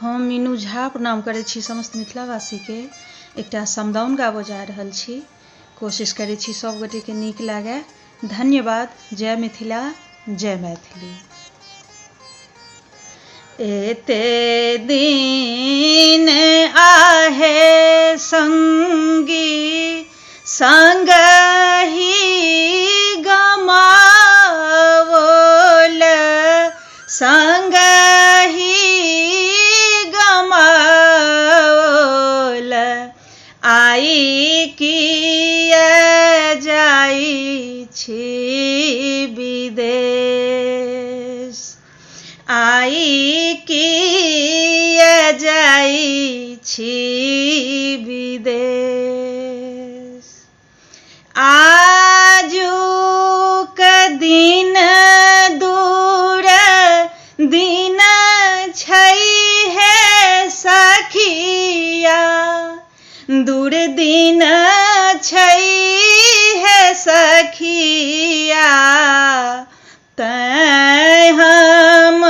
हम मीनू झा प्रणाम करै छी समस्त मिथिलावासी के। एकटा समदाउन गाबो जा रहल छी, कोशिश करै छी सब गोटे के नीक लागे। धन्यवाद। जय मिथिला, जय मैथिली। एते दिन आहे संगी संगहि गमावोल, संगहि गमावोल। आई किए जाइ छी विदेश, आई किए जाइ छी विदेश। आजुक दिन दूर दिन छै हे सखिया, दूर दिन छै हे सखिया। तैं हम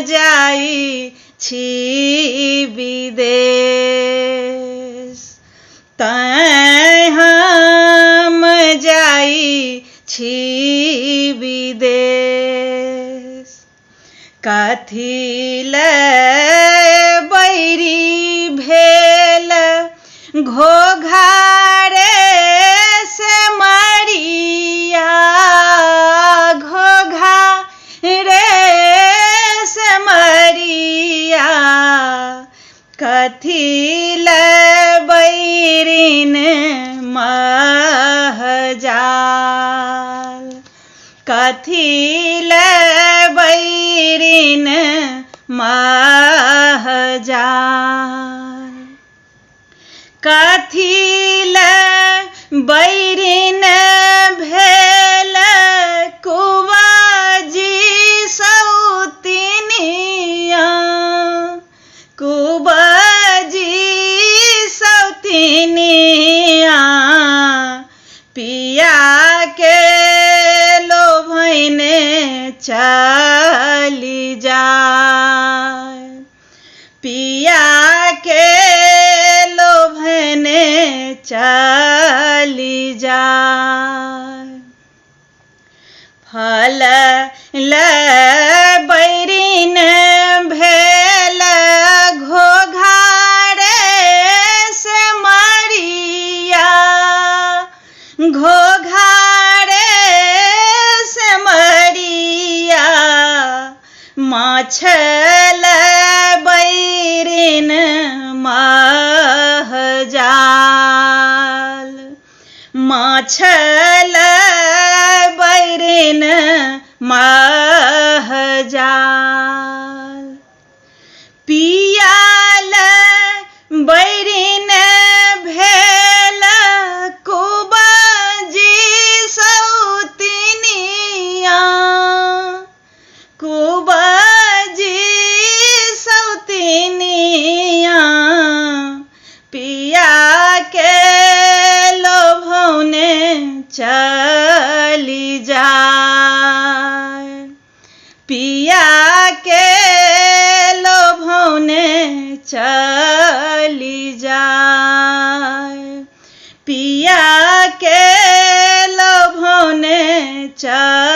जाइ छी विदेश, तैं हम जाइ छी विदेश। कथी ले बैरी भेल घोघारे से मरिया, घोघारे से मरिया। कथी ले बैरिन महजाल, कथी ले बैरिन महजाल। कथी ले बैरिन भेल कुबाजी सौतिनिया, कुबाजी सौतिनिया। पिया के लोभने चली जाए, पिया के लोभने चली जाए। फल ले बैरिन भेल घोघारे से मरिया, घोघारे से मरिया। माछ ले बैरिन महजाल, माछ ले बैरिन महजाल। पिया ले बैरिन भेल कुबाजी सौतिनिया, कुबाजी सौतिनिया। पिया के लोभने चली जाए, पिया के लोभने चली जाए, पिया के लोभने चली